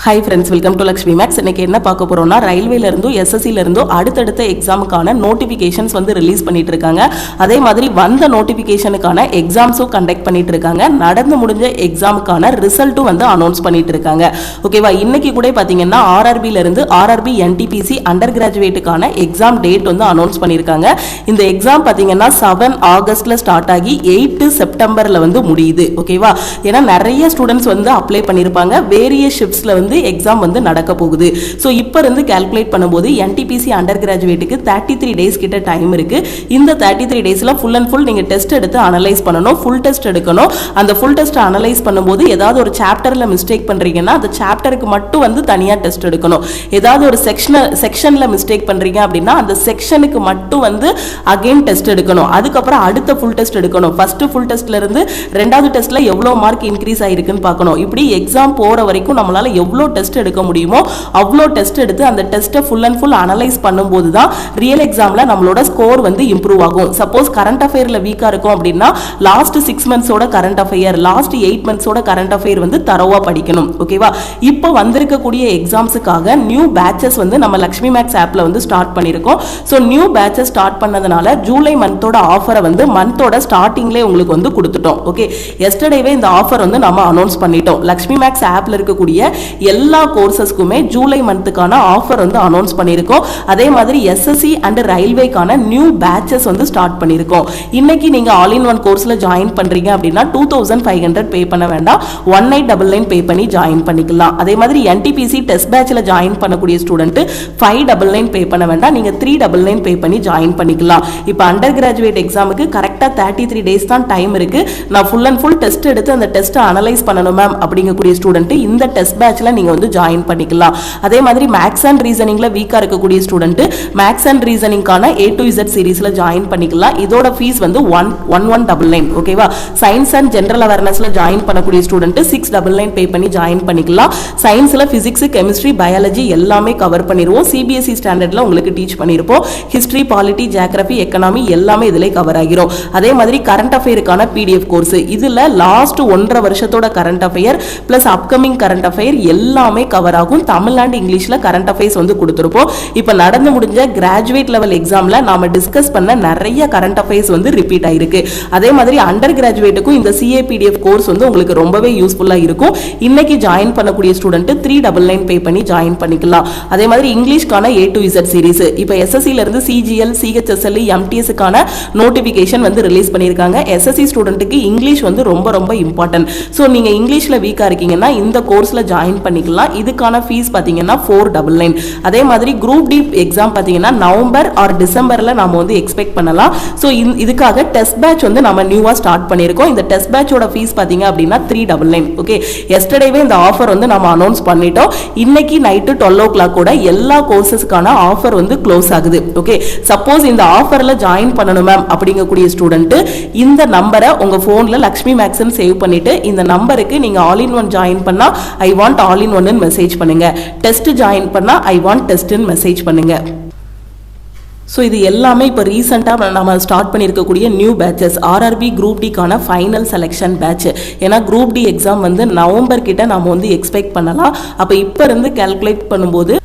Hi friends, welcome to Lakshmi Max. இன்னைக்கு என்ன பார்க்க போறோம்னா ரயில்வேல இருந்தோ எஸ்எஸ்சில இருந்தோ அடுத்தடுத்த எக்ஸாமுக்கான நோட்டிபிகேஷன்ஸ் வந்து ரிலீஸ் பண்ணிட்டு இருக்காங்க. அதே மாதிரி வந்த நோட்டிபிகேஷனுக்கான எக்ஸாம்ஸும் கண்டக்ட் பண்ணிட்டு இருக்காங்க. நடந்து முடிஞ்ச எக்ஸாமுக்கான ரிசல்ட்டும் வந்து அனௌன்ஸ் பண்ணிட்டு இருக்காங்க. ஓகேவா? இன்னைக்கு கூட பாத்தீங்கன்னா ஆர்ஆர்பில இருந்து ஆர்ஆர்பி என்டிபிசி அண்டர் கிராஜுவேட்டுக்கான எக்ஸாம் டேட் வந்து அனௌன்ஸ் பண்ணிருக்காங்க. இந்த எக்ஸாம் பாத்தீங்கன்னா 7 ஆகஸ்ட்ல ஸ்டார்ட் ஆகி 8 செப்டம்பர்ல வந்து முடியுது. ஓகேவா? ஏன்னா நிறைய ஸ்டூடெண்ட்ஸ் வந்து அப்ளை பண்ணிருப்பாங்க. வேரியஸ் ஷிஃப்ட்ஸ்ல வந்து எக்ஸாம் வந்து நடக்க போகுது. சோ இப்போ இருந்து கால்குலேட் பண்ணும்போது என்டிபிசி அண்டர் கிராஜுவேட்டுக்கு 33 டேஸ் கிட்ட டைம் இருக்கு. இந்த 33 டேஸ்ல ஃபுல் அண்ட் ஃபுல் நீங்க டெஸ்ட் எடுத்து அனலைஸ் பண்ணணும். ஃபுல் டெஸ்ட் எடுக்கணும். அந்த ஃபுல் டெஸ்ட் அனலைஸ் பண்ணும்போது ஏதாவது ஒரு சாப்டர்ல மிஸ்டேக் பண்றீங்கன்னா அந்த சாப்டருக்கு மட்டும் வந்து தனியா டெஸ்ட் எடுக்கணும். ஏதாவது ஒரு செக்ஷன்ல மிஸ்டேக் பண்றீங்க அப்படின்னா அந்த செக்ஷனுக்கு மட்டும் வந்து அகைன் டெஸ்ட் எடுக்கணும். அதுக்கப்புறம் அடுத்த ஃபுல் டெஸ்ட் எடுக்கணும். ஃபர்ஸ்ட் ஃபுல் டெஸ்ட்ல இருந்து ரெண்டாவது டெஸ்ட்ல எவ்வளவு மார்க் இன்க்ரீஸ் ஆயிருக்குன்னு பார்க்கணும். இப்படி எக்ஸாம் போற வரைக்கும் நம்மளால எவ்வளவு டெஸ்ட் எடுக்க முடியுமோ அவ்வளோ டெஸ்ட் எடுத்து அந்த டெஸ்ட்டை ஃபுல் அண்ட் ஃபுல் அனலைஸ் பண்ணும்போது தான் ரியல் எக்ஸாம்ல நம்மளோட ஸ்கோர் வந்து இம்ப்ரூவ் ஆகும். சப்போஸ் கரண்ட் அஃபேர்ல வீக்கா இருக்கும் அப்படின்னா லாஸ்ட் 6 மந்த்ஸோட கரண்ட் அஃபேர், லாஸ்ட் 8 மந்த்ஸோட கரண்ட் அஃபேர் வந்து தரவா படிக்கணும். ஓகேவா? இப்போ வந்திருக்கக்கூடிய எக்ஸாம்ஸுக்காக நியூ பேட்சஸ் வந்து நம்ம லக்ஷ்மி மேக்ஸ் ஆப்ல வந்து ஸ்டார்ட் பண்ணிருக்கோம். ஸோ நியூ பேட்சஸ் ஸ்டார்ட் பண்ணதுனால ஜூலை மந்தோட ஆஃபரை வந்து மந்தோட ஸ்டார்டிங்லேயே உங்களுக்கு வந்து கொடுத்துட்டோம். ஓகே, எஸ்டர்டேவே இந்த ஆஃபர் வந்து நம்ம அனௌன்ஸ் பண்ணிட்டோம். லக்ஷ்மி மேக்ஸ் ஆப்ல இருக்கக்கூடிய எல்லா கோர்சஸ்க்குமே ஜூலை மந்த்துக்கான ஆஃபர் வந்து அனௌன்ஸ் பண்ணியிருக்கோம். அதே மாதிரி எஸ்எஸ்சி அண்ட் ரயில்வேக்கான நியூ பேட்சஸ் வந்து ஸ்டார்ட் பண்ணியிருக்கோம். இன்னைக்கு நீங்க ஆல் இன் ஒன் கோர்ஸ்ல ஜாயின் பண்றீங்க அப்படின்னா 2500 பே பண்ண வேண்டாம், 1899 பே பண்ணி ஜாயின் பண்ணிக்கலாம். அதே மாதிரி என்டிபிசி டெஸ்ட் பேட்ச்ல ஜாயின் பண்ணக்கூடிய ஸ்டூடெண்ட் 599 பே பண்ண வேண்டாம், நீங்க 399 பே பண்ணி ஜாயின் பண்ணிக்கலாம். இப்போ அண்டர் கிராஜுவேட் எக்ஸாமுக்கு கரெக்டா 33 டேஸ் தான் டைம் இருக்கு. நான் ஃபுல் அண்ட் ஃபுல் டெஸ்ட் எடுத்து அந்த டெஸ்ட்டை அனலைஸ் பண்ணணும் மேம் அப்படிங்கக்கூடிய ஸ்டூடெண்ட் இந்த டெஸ்ட் பேட்ச்ல நீங்க வந்து ஜாயின் பண்ணிக்கலாம். அதே மாதிரி மேக்ஸ் அண்ட் ரீசனிங்ல வீக்கா இருக்கக்கூடிய ஸ்டூடெண்ட் மேக்ஸ் அண்ட் ரீசனிங்கான A to Z சீரிஸ்ல ஜாயின் பண்ணிக்கலாம். இதோட ஃபீஸ் வந்து 1199. ஓகேவா? சயின்ஸ் அண்ட் ஜெனரல் அவேர்னஸ்ல ஜாயின் பண்ணக்கூடிய ஸ்டூடெண்ட் 699 பே பண்ணி ஜாயின் பண்ணிக்கலாம். சயின்ஸ்ல பிசிக்ஸ், கெமிஸ்ட்ரி, பயாலஜி எல்லாமே கவர் பண்ணிடுவோம். சிபிஎஸ்இ ஸ்டாண்டர்ட்ல உங்களுக்கு டீச் பண்ணிருப்போம். ஹிஸ்டரி, பாலிட்டி, ஜியோகிராஃபி, எக்கனாமி எல்லாமே இதுல கவர் ஆகிரும். அதே மாதிரி கரண்ட் அஃபேருக்கான PDF கோர்ஸ், இதுல லாஸ்ட் 1.5 வருஷத்தோட current affair plus upcoming current affair எல்லாமே கவர் ஆகும். தமிழ் அண்ட் இங்கிலீஷ்ல கரண்ட் அஃபேர்ஸ் வந்து கொடுத்திருப்போம். இப்போ நடந்து முடிஞ்ச கிராஜுவேட் லெவல் எக்ஸாம்ல நாம டிஸ்கஸ் பண்ண நிறைய கரண்ட் அஃபேர்ஸ் வந்து ரிப்பீட் ஆயிருக்கு. அதே மாதிரி அண்டர் கிராஜுவேட்டுக்கும் இந்த CA PDF கோர்ஸ் வந்து உங்களுக்கு ரொம்பவே யூஸ்ஃபுல்லா இருக்கும். இன்னைக்கு ஜாயின் பண்ணக்கூடிய ஸ்டூடெண்ட் 399 பே பண்ணி ஜாயின் பண்ணிக்கலாம். அதே மாதிரி இங்கிலீஷ்கான A to Z சீரிஸ் இப்போ SSCல இருந்து CGL, CHSL, MTS கான நோட்டிபிகேஷன் வந்து ரிலீஸ் பண்ணிருக்காங்க. SSC ஸ்டூடெண்ட்டுக்கு இங்கிலீஷ் வந்து ரொம்ப ரொம்ப இம்பார்ட்டன்ட். சோ நீங்க இங்கிலீஷ்ல வீக்கா இருக்கீங்கன்னா இந்த கோர்ஸ்ல ஜாயின் பண்ணிக்கலாம். இதுக்கான ஃபீஸ் பாத்தீங்கன்னா 499. அதே மாதிரி குரூப் டி எக்ஸாம் பாத்தீங்கன்னா நவம்பர் ஆர் டிசம்பர்ல நாம வந்து எக்ஸ்பெக்ட் பண்ணலாம். சோ இதுக்காக டெஸ்ட் பேட்ச் வந்து நம்ம நியூவா ஸ்டார்ட் பண்ணிருக்கோம். இந்த டெஸ்ட் பேட்சோட ஃபீஸ் பாத்தீங்க அப்படின்னா 399. ஓகே, எஸ்டர்டேவே இந்த ஆஃபர் வந்து நம்ம அனௌன்ஸ் பண்ணிட்டோம். இன்னைக்கு நைட்டு 12 o'clock கூட எல்லா கோர்சஸ்க்கான ஆஃபர் வந்து க்ளோஸ் ஆகுது. ஓகே, சப்போஸ் இந்த ஆஃபர்ல ஜாயின் பண்ணணும் மேம் அப்படிங்கக்கூடிய ஸ்டூடெண்ட் இந்த நம்பரை உங்க போன்ல லக்ஷ்மி மேக்ஸ்னு சேவ் பண்ணிட்டு இந்த நம்பருக்கு நீங்க ஆல் இன் ஒன் ஜாயின் பண்ணா I want all in one message பண்ணுங்க. டெஸ்ட் ஜாயின் பண்ணா ஐ வாண்ட் டெஸ்ட் மெசேஜ் பண்ணுங்க. ஸோ இது எல்லாமே இப்போ ரீசெண்டாக நம்ம ஸ்டார்ட் பண்ணியிருக்கக்கூடிய நியூ பேட்சஸ். ஆர்ஆர்பி குரூப் டிக்கான ஃபைனல் செலெக்ஷன் பேட்ச். ஏன்னா குரூப் டி எக்ஸாம் வந்து நவம்பர் கிட்ட நம்ம வந்து எக்ஸ்பெக்ட் பண்ணலாம். அப்போ இப்போ இருந்து கால்குலேட் பண்ணும்போது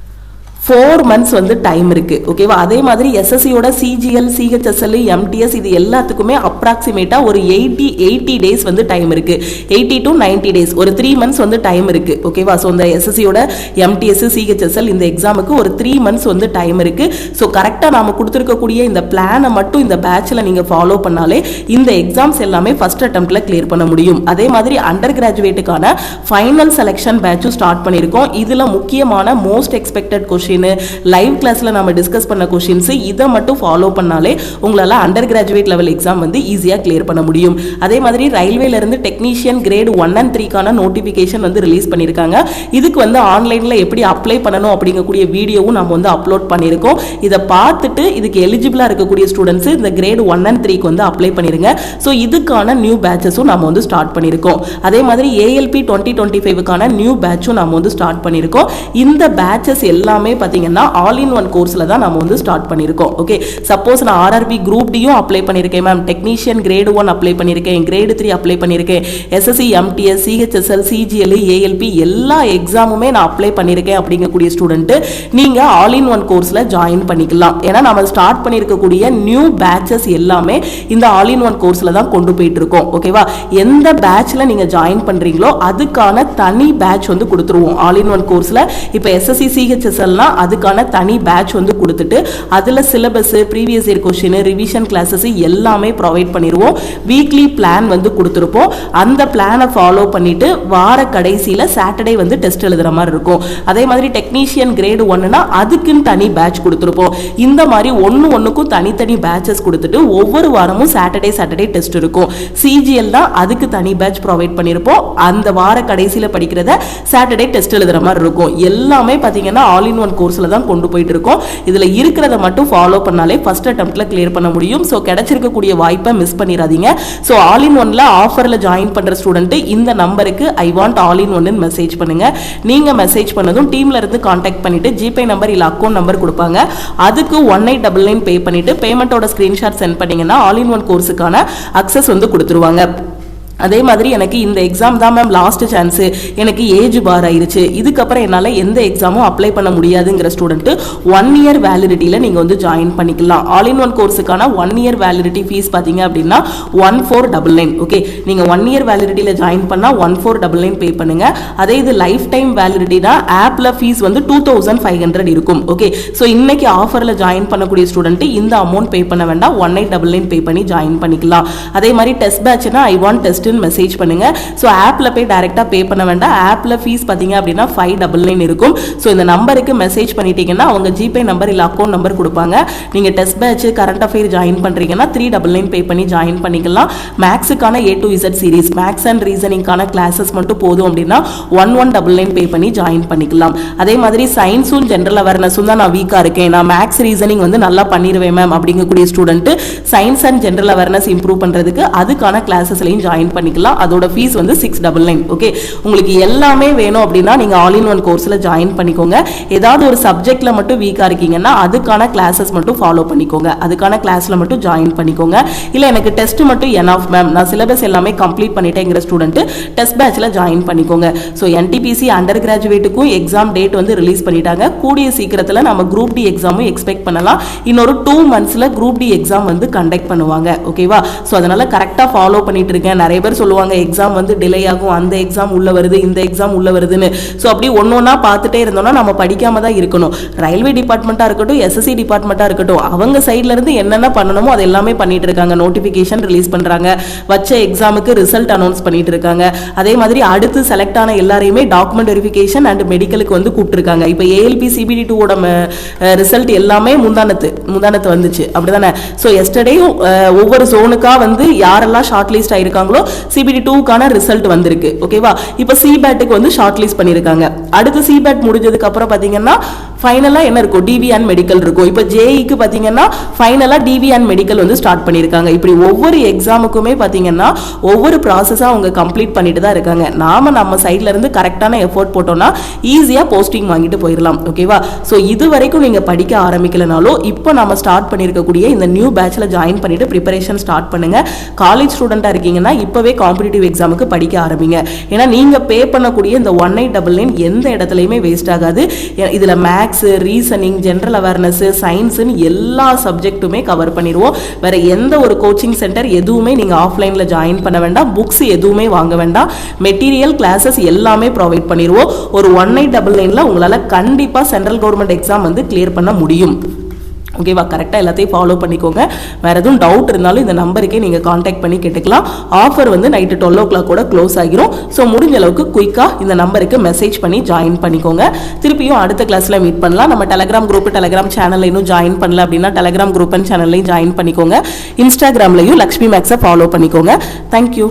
4 months வந்து டைம் இருக்கு. ஓகேவா? அதே மாதிரி எஸ்எஸ்சியோட CGL, CHSL, MTS இது எல்லாத்துக்குமே அப்ராக்சிமேட்டா ஒரு 80 டேஸ் வந்து டைம் இருக்கு. 80 to 90 டேஸ், ஒரு 3 months வந்து டைம் இருக்கு. ஓகேவா? ஸோ இந்த எஸ்எஸ்சியோட MTS, CHSL இந்த எக்ஸாமுக்கு ஒரு 3 months வந்து டைம் இருக்கு. ஸோ கரெக்டாக நாம கொடுத்துருக்கக்கூடிய இந்த பிளானை மட்டும் இந்த பேட்ச்ல நீங்க ஃபாலோ பண்ணாலே இந்த எக்ஸாம்ஸ் எல்லாமே ஃபர்ஸ்ட் அட்டெம்ப்ட்ல கிளியர் பண்ண முடியும். அதே மாதிரி அண்டர் கிராஜுவேட்டுக்கான ஃபைனல் செலெக்ஷன் பேட்சும் ஸ்டார்ட் பண்ணியிருக்கோம். இதுல முக்கியமான மோஸ்ட் எக்ஸ்பெக்டட் கொஸ்டின், லைவ் கிளாஸ்ல நாம டிஸ்கஸ் பண்ண क्वेश्चंस இத மட்டும் ஃபாலோ பண்ணாலே உங்களால அண்டர் கிராஜுவேட் லெவல் எக்ஸாம் வந்து ஈஸியா கிளியர் பண்ண முடியும். அதே மாதிரி ரயில்வேல இருந்து டெக்னீஷியன் கிரேட் 1 and 3 கான நோட்டிபிகேஷன் வந்து ரிலீஸ் பண்ணிருக்காங்க. இதுக்கு வந்து ஆன்லைன்ல எப்படி அப்ளை பண்ணனும் அப்படிங்கக்கூடிய வீடியோவும் நாம வந்து அப்லோட் பண்ணிருக்கோம். இத பார்த்துட்டு இதுக்கு எலிஜிபிளா இருக்கக்கூடிய ஸ்டூடண்ட்ஸ் இந்த கிரேட் 1 and 3 க்கு வந்து அப்ளை பண்ணிருங்க. சோ இதுக்கான நியூ பேட்சஸும் நாம வந்து ஸ்டார்ட் பண்ணிருக்கோம். அதே மாதிரி ALP 2025 கான நியூ பேட்சும் நாம வந்து ஸ்டார்ட் பண்ணிருக்கோம். இந்த பேட்சஸ் எல்லாமே பார்த்தீங்கன்னா ஆல் இன் ஒன் கோர்ஸில் தான் நம்ம வந்து ஸ்டார்ட் பண்ணியிருக்கோம். ஓகே, சப்போஸ் நான் ஆர்ஆர்பி குரூப் டியும் அப்ளை பண்ணியிருக்கேன் மேம், டெக்னீஷியன் கிரேடு 1 அப்ளை பண்ணியிருக்கேன், கிரேடு 3 அப்ளை பண்ணியிருக்கேன், SSC MTS CHSL CGL ALP எல்லா எக்ஸாமுமே நான் அப்ளை பண்ணியிருக்கேன் அப்படிங்கக்கூடிய ஸ்டூடெண்ட்டு நீங்கள் ஆல் இன் ஒன் கோர்ஸில் ஜாயின் பண்ணிக்கலாம். ஏன்னா நம்ம ஸ்டார்ட் பண்ணியிருக்கக்கூடிய நியூ பேட்சஸ் எல்லாமே இந்த ஆல் இன் ஒன் கோர்ஸில் தான் கொண்டு போயிட்டு இருக்கோம். ஓகேவா, எந்த பேட்சில் நீங்கள் ஜாயின் பண்ணுறீங்களோ அதுக்கான தனி பேட்ச் வந்து கொடுத்துருவோம் ஆல் இன் ஒன் கோர்ஸில். இப்போ எஸ்எஸ்சி சிஹெச்எஸ்எல்னா அதுக்கான தனி பேட்ச் வந்து கொடுத்துட்டு அதில் syllabus, previous year question, revision classes எல்லாமே ப்ரொவைட் பண்ணிடுவோம். வீக்லி பிளான் வந்து கொடுத்துருப்போம். அந்த பிளானை ஃபாலோ பண்ணிட்டு வார கடைசியில் சாட்டர்டே வந்து டெஸ்ட் எழுதுற மாதிரி இருக்கும். அதே மாதிரி டெக்னீஷியன் கிரேடு 1னா அதுக்குன்னு தனி பேட்ச் கொடுத்துருப்போம். இந்த மாதிரி ஒன்றுக்கும் தனித்தனி பேட்சஸ் கொடுத்துட்டு ஒவ்வொரு வாரமும் சாட்டர்டே டெஸ்ட் இருக்கும். சிஜிஎல் தான் அதுக்கு தனி பேட்ச் ப்ரொவைட் பண்ணியிருப்போம். அந்த வார கடைசியில் படிக்கிறத சாட்டர்டே டெஸ்ட் எழுதுற மாதிரி இருக்கும். எல்லாமே பார்த்தீங்கன்னா ஆல் இன் ஒன் கோர்ஸில் தான் கொண்டு போயிட்டு இருக்கோம். இதில் இருக்கிறத மட்டும் ஃபாலோ பண்ணாலே ஃபர்ஸ்ட் அட்டெம்ப்ட்ல கிளியர் பண்ண முடியும். ஸோ கிடைச்சிருக்கக்கூடிய வாய்ப்பை மிஸ் பண்ணிடாதீங்க. ஸோ ஆல் இன் ஒன்ல ஆஃபரில் ஜாயின் பண்ணுற ஸ்டூடெண்ட் இந்த நம்பருக்கு ஐ வாண்ட் ஆல் இன் ஒன்னு மெசேஜ் பண்ணுங்க. நீங்கள் மெசேஜ் பண்ணதும் டீம்ல இருந்து கான்டாக்ட் பண்ணிட்டு ஜிபே நம்பர் இல்லை அக்கௌண்ட் நம்பர் கொடுப்பாங்க. அதுக்கு 1899 பே பண்ணிட்டு பேமெண்ட்டோட ஸ்கிரீன்ஷாட் சென்ட் பண்ணீங்கன்னா ஆல் இன் ஒன் கோர்ஸுக்கான அக்சஸ் வந்து கொடுத்துருவாங்க. அதே மாதிரி எனக்கு இந்த எக்ஸாம் தான் மேம் லாஸ்ட் சான்ஸு, எனக்கு ஏஜ் பார் ஆயிருச்சு, இதுக்கப்புறம் என்னால் எந்த எக்ஸாமும் அப்ளை பண்ண முடியாதுங்கிற ஸ்டூடெண்ட்டு 1 இயர் வேலிடிட்டியில் நீங்கள் வந்து ஜாயின் பண்ணிக்கலாம். ஆல் இன் ஒன் கோர்ஸுக்கான 1 இயர் வேலிடிட்டி ஃபீஸ் பார்த்தீங்க அப்படின்னா 1499. ஓகே, நீங்கள் 1 இயர் வேலிடிட்டியில் ஜாயின் பண்ணால் 1499 பே பண்ணுங்க. அதே இது லைஃப் டைம் வேலிடிட்டினா ஆப்பில் ஃபீஸ் வந்து 2500 இருக்கும். ஓகே, ஸோ இன்னைக்கு ஆஃபரில் ஜாயின் பண்ணக்கூடிய ஸ்டூடெண்ட்டு இந்த அமௌண்ட் பே பண்ண வேண்டாம், 1899 பே பண்ணி ஜாயின் பண்ணிக்கலாம். அதே மாதிரி டெஸ்ட் பேட்ச்னா ஐ வாண்ட் டெஸ்ட் மெசேஜ் பண்ணுங்க. சோ ஆப்ல போய் டைரக்டா பே பண்ண வேண்டாம். ஆப்ல ஃபீஸ் பாத்தீங்க அப்படின்னா 599 இருக்கும். சோ இந்த நம்பருக்கு மெசேஜ் பண்ணிட்டீங்கன்னா அவங்க ஜிபே நம்பர் இல்ல அக்கௌண்ட் நம்பர் கொடுப்பாங்க. நீங்க test batch current affair join பண்றீங்கன்னா 399 பே பண்ணி ஜாயின் பண்ணிக்கலாம். மேக்ஸுக்கான A to Z சீரிஸ், மேக்ஸ் அண்ட் ரீசனிங்கான கிளாஸஸ் மட்டும் போதும் அப்படின்னா 1199 பே பண்ணி ஜாயின் பண்ணிக்கலாம். அதே மாதிரி சயின்ஸும் ஜெனரல் அவேர்னஸும் தான் நான் வீக்கா இருக்கேன், நான் மேக்ஸ் ரீசனிங் வந்து நல்லா பண்ணிடுவேன் மேம் அப்படிங்கக்கூடிய student science and general awareness improve பண்றதுக்கு அதுக்கான கிளாஸஸ்லையும் ஜாயின் பண்ணிக்கலாம். அதோட ஃபீஸ் வந்து 699. ஓகே, உங்களுக்கு எல்லாமே வேணும் அப்படின்னா நீங்க ஆல் இன் ஒன் கோர்ஸ்ல ஜாயின் பண்ணிக்கோங்க. ஏதாவது ஒரு சப்ஜெக்ட்ல மட்டும் வீக்கா இருக்கீங்கன்னா அதுக்கான கிளாஸஸ் மட்டும் ஃபாலோ பண்ணிக்கோங்க, அதுக்கான கிளாஸ்ல மட்டும் ஜாயின் பண்ணிக்கோங்க. இல்ல எனக்கு டெஸ்ட் மட்டும் எனஃப் மேம், நான் சிலபஸ் எல்லாமே கம்ப்ளீட் பண்ணிட்டேங்கிற ஸ்டூடெண்ட் டெஸ்ட் பேட்ச்ல ஜாயின் பண்ணிக்கோங்க. So NTPC under கிராஜுவேட்டுக்கும் exam date வந்து ரிலீஸ் பண்ணிட்டாங்க. கூடிய சீக்கிரத்தில் நம்ம குரூப் டி எக்ஸாமும் எக்ஸ்பெக்ட் பண்ணலாம். இன்னொரு 2 monthsல குரூப் டி எக்ஸாம் வந்து கண்டக்ட் பண்ணுவாங்க. ஓகேவா, ஸோ அதனால கரெக்டாக ஃபாலோ பண்ணிட்டு இருக்கேன். நிறைய பேர் சொல்லுவாங்க எக்ஸாம் வந்து டிலே ஆகும், அந்த எக்ஸாம் உள்ள வருது, இந்த எக்ஸாம் உள்ள வருதுன்னு. ஸோ அப்படி ஒன்னொன்னா பார்த்துட்டே இருந்தோம்னா நம்ம படிக்காம தான் இருக்கணும். ரயில்வே டிபார்ட்மெண்ட்டாக இருக்கட்டும், எஸ்எஸ்சி டிபார்ட்மெண்ட்டாக இருக்கட்டும், அவங்க சைட்ல இருந்து என்னென்ன பண்ணணுமோ அது எல்லாமே பண்ணிட்டு இருக்காங்க. நோட்டிஃபிகேஷன் ரிலீஸ் பண்றாங்க, வச்ச எக்ஸாமுக்கு ரிசல்ட் அனௌன்ஸ் பண்ணிட்டு இருக்காங்க. அதே மாதிரி அடுத்து செலக்ட் ஆன எல்லாரையுமே டாக்குமெண்ட் வெரிஃபிகேஷன் அண்ட் மெடிக்கலுக்கு வந்து கூப்பிட்டுருக்காங்க. இப்போ ஏஎல்பி CBD 2 ரிசல்ட் எல்லாமே முந்தானத்து வந்துச்சு, அப்படிதானே? ஸோ எஸ்டர்டேயும் ஒவ்வொரு ஜோனுக்கா வந்து யாரெல்லாம் ஷார்ட் லிஸ்ட் ஆயிருக்காங்களோ CBD 2க்கான ரிசல்ட் வந்திருக்கு. ஓகேவா, இப்போ சிபேட்டுக்கு வந்து ஷார்ட் லிஸ்ட் பண்ணிருக்காங்க. அடுத்து சிபேட் முடிஞ்சதுக்கு அப்புறம் பாத்தீங்கன்னா ஃபைனலா என்ன இருக்கும், டிவி அண்ட் மெடிக்கல் இருக்கும். இப்போ ஜேஇக்கு பாத்தீங்கன்னா ஃபைனலா டிவி அண்ட் மெடிக்கல் வந்து ஸ்டார்ட் பண்ணிருக்காங்க. இப்படி ஒவ்வொரு எக்ஸாமுக்குமே பாத்தீங்கன்னா ஒவ்வொரு ப்ராசஸா அவங்க கம்ப்ளீட் பண்ணிட்டு தான் இருக்காங்க. நாம நம்ம சைட்ல இருந்து கரெக்டான எஃபோர்ட் போட்டோம்னா ஈஸியா போஸ்டிங் வாங்கிட்டு போயிடலாம். ஓகேவா, ஸோ இது வரைக்கும் நீங்க படிக்க ஆரம்பிக்கலனாலும் இப்போ நம்ம ஸ்டார்ட் பண்ணிருக்கக்கூடிய இந்த நியூ பேட்ச்ல ஜாயின் பண்ணிட்டு ப்ரிப்பரேஷன் ஸ்டார்ட் பண்ணுங்க. காலேஜ் ஸ்டூடெண்டா இருக்கீங்கன்னா இப்பவே காம்படிட்டிவ் எக்ஸாமுக்கு படிக்க ஆரம்பிங்க. ஏன்னா நீங்க பே பண்ணக்கூடிய இந்த 1899 எந்த இடத்துலயுமே வேஸ்ட் ஆகாது. இதுல maths, reasoning, general awareness, science எல்லா சப்ஜெக்ட்டுமே கவர் பண்ணிடுவோம். வேற எந்த ஒரு கோச்சிங் சென்டர் எதுவுமே நீங்க ஆஃப்லைன்ல ஜாயின் பண்ண வேண்டாம், புக்ஸ் எதுவுமே வாங்க வேண்டாம், மெட்டீரியல் கிளாஸஸ் எல்லாமே ப்ரொவைட் பண்ணிடுவோம். ஒரு 1899ல உங்களால கண்டிப்பா சென்ட்ரல் கவர்மெண்ட் எக்ஸாம் வந்து கிளியர் பண்ண முடியும். ஓகேவா, கரெக்டாக எல்லாத்தையும் ஃபாலோ பண்ணிக்கோங்க. வேறு எதுவும் டவுட் இருந்தாலும் இந்த நம்பருக்கே நீங்கள் காண்டாக்ட் பண்ணி கேட்டுக்கலாம். ஆஃபர் வந்து நைட்டு 12 o'clock கூட க்ளோஸ் ஆகிரும். ஸோ முடிஞ்ச அளவுக்கு குயிக்காக இந்த நம்பருக்கு மெசேஜ் பண்ணி ஜாயின் பண்ணிக்கோங்க. திருப்பியும் அடுத்த கிளாஸில் மீட் பண்ணலாம். நம்ம டெலகிராம் குரூப், டெலகிராம் சேனலில் இன்னும் ஜாயின் பண்ணல அப்படின்னா டெலகிராம் குரூப் அண்ட் சேனல்லையும் ஜாயின் பண்ணிக்கோங்க. இன்ஸ்டாகிராம்லையும் லக்ஷ்மி மேக்ஸை ஃபாலோ பண்ணிக்கோங்க. தேங்க்யூ.